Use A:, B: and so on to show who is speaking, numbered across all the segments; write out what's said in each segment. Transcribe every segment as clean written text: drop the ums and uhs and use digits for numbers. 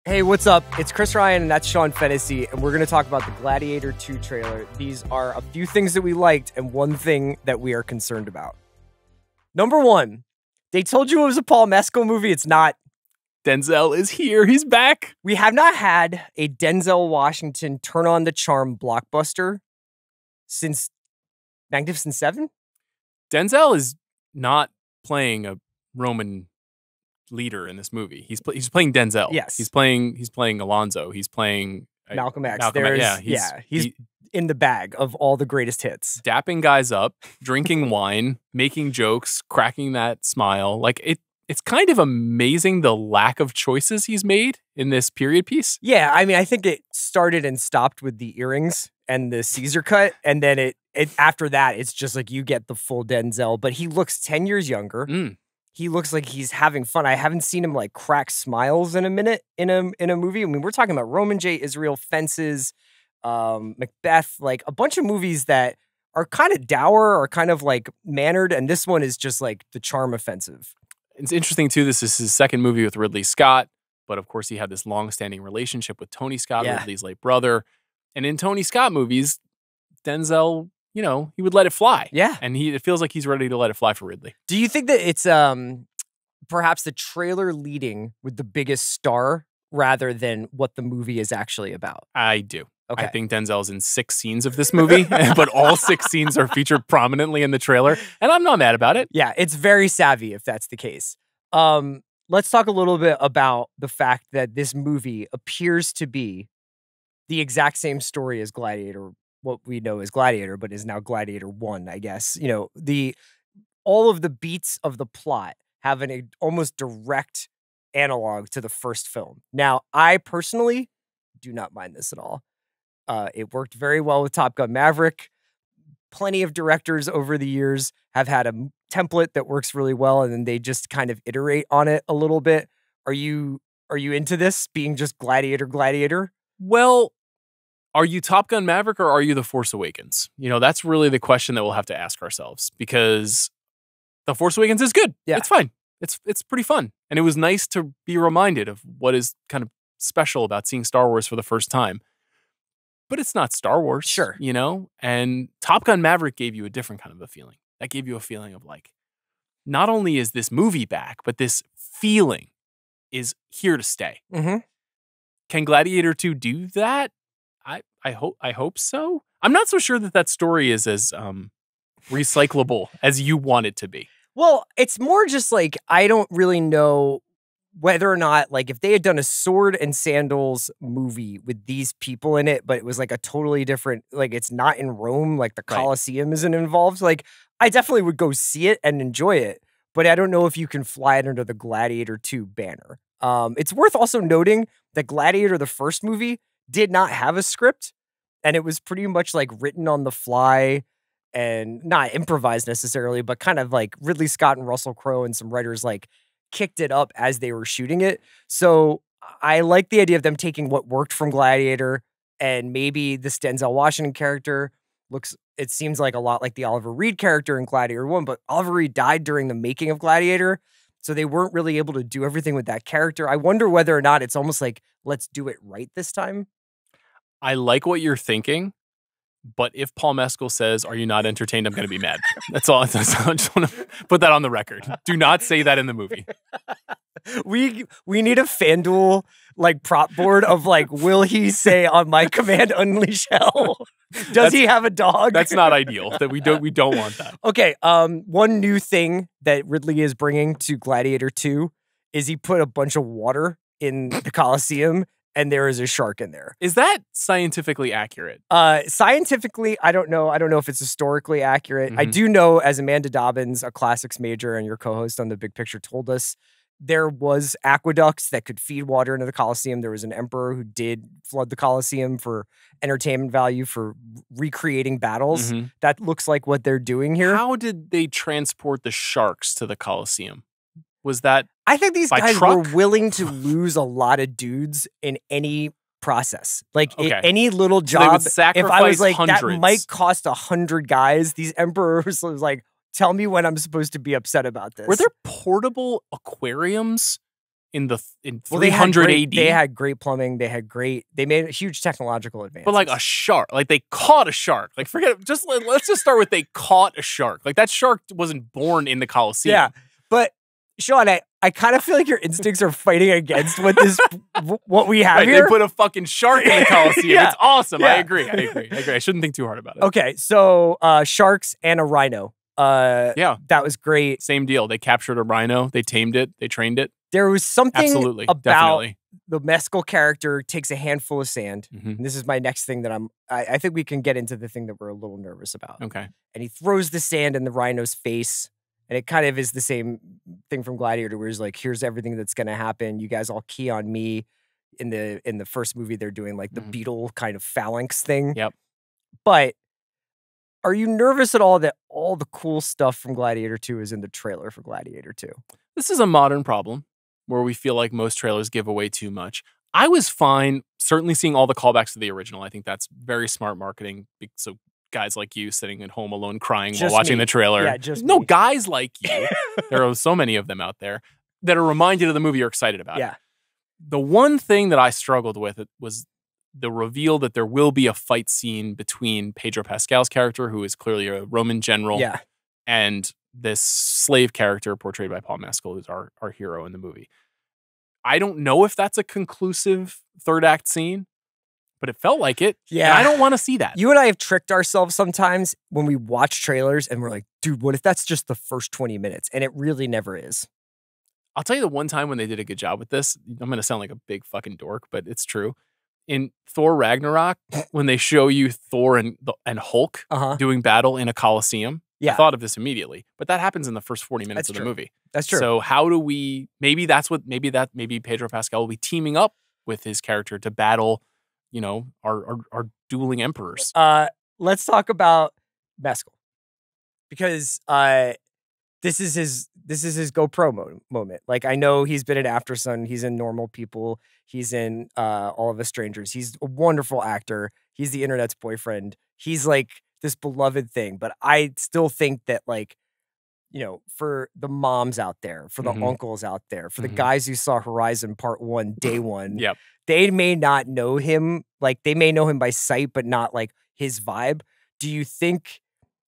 A: Hey, what's up? It's Chris Ryan, and that's Sean Fennessey, and we're going to talk about the Gladiator II trailer. These are a few things that we liked and one thing that we are concerned about. Number one, they told you it was a Paul Mescal movie. It's not.
B: Denzel is here. He's back.
A: We have not had a Denzel Washington turn on the charm blockbuster since Magnificent Seven.
B: Denzel is not playing a Roman leader in this movie. He's playing Denzel.
A: Yes.
B: He's playing Alonzo. He's playing
A: Malcolm X.
B: He's
A: in the bag of all the greatest hits.
B: Dapping guys up, drinking wine, making jokes, cracking that smile. Like it's kind of amazing the lack of choices he's made in this period piece.
A: Yeah, I mean, I think it started and stopped with the earrings and the Caesar cut, and then it after that, it's just like you get the full Denzel, but he looks 10 years younger. He looks like he's having fun. I haven't seen him like crack smiles in a minute in a movie. I mean, we're talking about Roman J. Israel, Fences, Macbeth, like a bunch of movies that are kind of dour or kind of like mannered, and this one is just like the charm offensive.
B: It's interesting too. This is his second movie with Ridley Scott, but of course he had this long-standing relationship with Tony Scott, Ridley's late brother. And in Tony Scott movies, Denzel, you know, he would let it fly.
A: Yeah.
B: And it feels like he's ready to let it fly for Ridley.
A: Do you think that it's perhaps the trailer leading with the biggest star rather than what the movie is actually about?
B: I do.
A: Okay.
B: I think Denzel's in 6 scenes of this movie, but all 6 scenes are featured prominently in the trailer, and I'm not mad about it.
A: Yeah, it's very savvy if that's the case. Let's talk a little bit about the fact that this movie appears to be the exact same story as Gladiator, what we know as Gladiator, but is now Gladiator 1, I guess. You know, all of the beats of the plot have an almost direct analog to the first film. Now, I personally do not mind this at all. It worked very well with Top Gun Maverick. Plenty of directors over the years have had a template that works really well, and then they just kind of iterate on it a little bit. Are you into this being just Gladiator?
B: Well, are you Top Gun Maverick or are you The Force Awakens? You know, that's really the question that we'll have to ask ourselves, because The Force Awakens is good.
A: Yeah.
B: It's fine. It's pretty fun. And it was nice to be reminded of what is kind of special about seeing Star Wars for the first time. But it's not Star Wars.
A: Sure.
B: You know? And Top Gun Maverick gave you a different kind of a feeling. That gave you a feeling of like, not only is this movie back, but this feeling is here to stay.
A: Mm-hmm.
B: Can Gladiator II do that? I hope so. I'm not so sure that story is as recyclable as you want it to be.
A: Well, it's more just like, I don't really know whether or not, like, if they had done a sword and sandals movie with these people in it, but it was like a totally different, like, it's not in Rome, like the Colosseum isn't involved. Like, I definitely would go see it and enjoy it, but I don't know if you can fly it under the Gladiator 2 banner. It's worth also noting that Gladiator, the first movie, did not have a script, and it was pretty much like written on the fly and not improvised necessarily, but kind of like Ridley Scott and Russell Crowe and some writers like kicked it up as they were shooting it. So I like the idea of them taking what worked from Gladiator, and maybe this Denzel Washington character it seems like a lot like the Oliver Reed character in Gladiator 1, but Oliver Reed died during the making of Gladiator, so they weren't really able to do everything with that character. I wonder whether or not it's almost like, let's do it right this time.
B: I like what you're thinking, but if Paul Mescal says, "Are you not entertained?" I'm going to be mad. That's all. I just want to put that on the record. Do not say that in the movie.
A: We need a FanDuel like prop board of like, will he say on my command unleash hell? Does he have a dog?
B: That's not ideal. That we don't want that.
A: Okay. One new thing that Ridley is bringing to Gladiator 2 is he put a bunch of water in the Colosseum, and there is a shark in there.
B: Is that scientifically accurate?
A: Scientifically, I don't know. I don't know if it's historically accurate. I do know, as Amanda Dobbins, a classics major and your co-host on The Big Picture, told us, there was aqueducts that could feed water into the Colosseum. There was an emperor who did flood the Colosseum for entertainment value, for recreating battles. That looks like what they're doing here.
B: How did they transport the sharks to the Colosseum? Was that
A: I think these guys
B: truck?
A: were willing to lose a lot of dudes in any process. Like any little job.
B: So they would
A: if I was like,
B: hundreds.
A: that might cost 100 guys, these emperors was like, tell me when I'm supposed to be upset about this.
B: Were there portable aquariums in 300
A: they
B: AD.
A: They had great plumbing. They made a huge technological advances.
B: But like a shark, like they caught a shark. Like let's just start with they caught a shark. Like that shark wasn't born in the Colosseum.
A: Yeah, but Sean, I kind of feel like your instincts are fighting against what we have here.
B: They put a fucking shark in the Colosseum.
A: Yeah.
B: It's awesome.
A: Yeah.
B: I agree. I shouldn't think too hard about it.
A: Okay, so sharks and a rhino.
B: Yeah,
A: that was great.
B: Same deal. They captured a rhino. They tamed it. They trained it.
A: There was something about the Mescal character takes a handful of sand. And this is my next thing that I think we can get into the thing that we're a little nervous about.
B: Okay.
A: And he throws the sand in the rhino's face. And it kind of is the same thing from Gladiator, where he's like, here's everything that's going to happen. You guys all key on me. In the first movie, they're doing like the beetle kind of phalanx thing.
B: Yep.
A: But are you nervous at all that all the cool stuff from Gladiator 2 is in the trailer for Gladiator 2?
B: This is a modern problem where we feel like most trailers give away too much. I was fine certainly seeing all the callbacks to the original. I think that's very smart marketing. So guys like you sitting at home alone crying while watching the trailer.
A: Yeah, just
B: no
A: me.
B: Guys like you. There are so many of them out there that are reminded of the movie you're excited about.
A: Yeah.
B: The one thing that I struggled with was the reveal that there will be a fight scene between Pedro Pascal's character, who is clearly a Roman general, and this slave character portrayed by Paul Mescal, who's our hero in the movie. I don't know if that's a conclusive third act scene, but it felt like it.
A: Yeah.
B: And I don't want to see that.
A: You and I have tricked ourselves sometimes when we watch trailers and we're like, dude, what if that's just the first 20 minutes? And it really never is.
B: I'll tell you the one time when they did a good job with this. I'm going to sound like a big fucking dork, but it's true. In Thor Ragnarok, when they show you Thor and Hulk doing battle in a Coliseum, I thought of this immediately. But that happens in the first 40 minutes of the movie.
A: That's true.
B: So how do we? Maybe Pedro Pascal will be teaming up with his character to battle, our dueling emperors.
A: Let's talk about Mescal, because this is his GoPro moment. Like, I know he's been in Aftersun, he's in Normal People, he's in All of Us Strangers. He's a wonderful actor. He's the internet's boyfriend. He's like this beloved thing. But I still think that, like, for the moms out there, for the uncles out there, for the guys who saw Horizon Part 1, Day 1, they may not know him. Like, they may know him by sight, but not like his vibe. Do you think?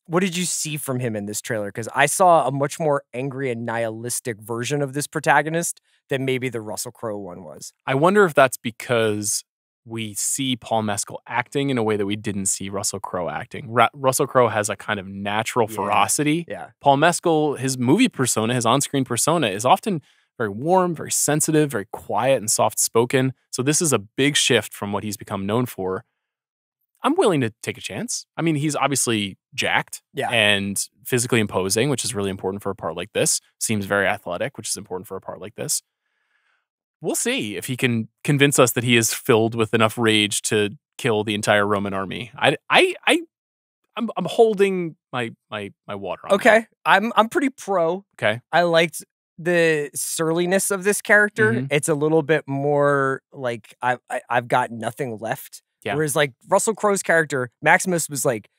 A: What did you see from him in this trailer? Because I saw a much more angry and nihilistic version of this protagonist than maybe the Russell Crowe one was.
B: I wonder if that's because we see Paul Mescal acting in a way that we didn't see Russell Crowe acting. Russell Crowe has a kind of natural ferocity.
A: Yeah.
B: Paul Mescal, his movie persona, his on-screen persona is often very warm, very sensitive, very quiet and soft-spoken. So this is a big shift from what he's become known for. I'm willing to take a chance. I mean, he's obviously jacked and physically imposing, which is really important for a part like this. Seems very athletic, which is important for a part like this. We'll see if he can convince us that he is filled with enough rage to kill the entire Roman army. I'm holding my water on.
A: Okay, I'm pretty pro.
B: Okay,
A: I liked the surliness of this character. It's a little bit more like I've got nothing left.
B: Yeah.
A: Whereas like Russell Crowe's character, Maximus, was like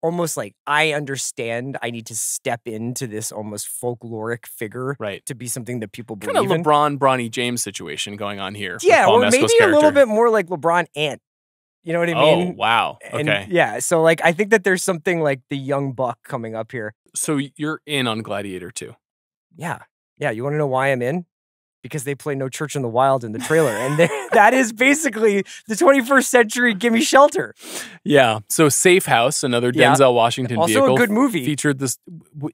A: almost like, I understand I need to step into this almost folkloric figure to be something that people believe in.
B: Kind of LeBron, Bronny James situation going on here.
A: Yeah,
B: or
A: maybe a little bit more like LeBron Ant. You know what I mean?
B: Oh, wow. Okay.
A: And so like I think that there's something like the young buck coming up here.
B: So you're in on Gladiator 2?
A: Yeah. Yeah, you want to know why I'm in? Because they play No Church in the Wild in the trailer. And that is basically the 21st century Gimme Shelter.
B: Yeah. So Safe House, another Denzel Washington
A: also
B: vehicle.
A: Also a good movie.
B: Featured this.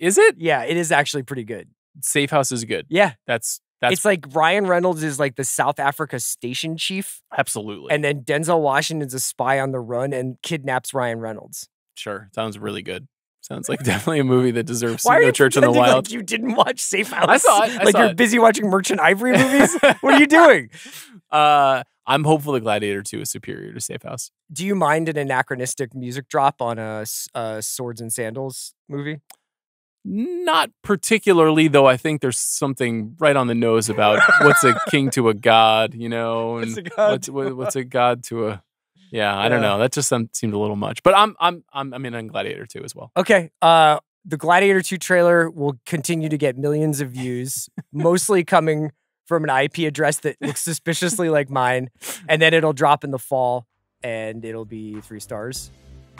B: Is it?
A: Yeah, it is actually pretty good.
B: Safe House is good.
A: Yeah.
B: That's
A: it's like Ryan Reynolds is like the South Africa station chief.
B: Absolutely.
A: And then Denzel Washington's a spy on the run and kidnaps Ryan Reynolds.
B: Sure. Sounds really good. Sounds like definitely a movie that deserves No Church in the Wild.
A: Like you didn't watch Safe House?
B: I saw it.
A: Like you're busy watching Merchant Ivory movies? What are you doing?
B: I'm hopeful that Gladiator 2 is superior to Safe House.
A: Do you mind an anachronistic music drop on a Swords and Sandals movie?
B: Not particularly, though. I think there's something right on the nose about what's a king to a god, and what's a god to a. Yeah, I don't know. That just seemed a little much, but I'm in on Gladiator 2 as well.
A: Okay, the Gladiator 2 trailer will continue to get millions of views, mostly coming from an IP address that looks suspiciously like mine, and then it'll drop in the fall, and it'll be 3 stars.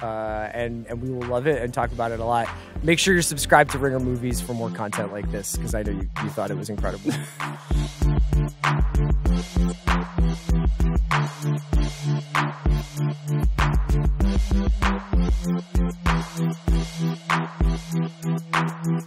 A: And we will love it and talk about it a lot. Make sure you're subscribed to Ringer Movies for more content like this, because I know you thought it was incredible.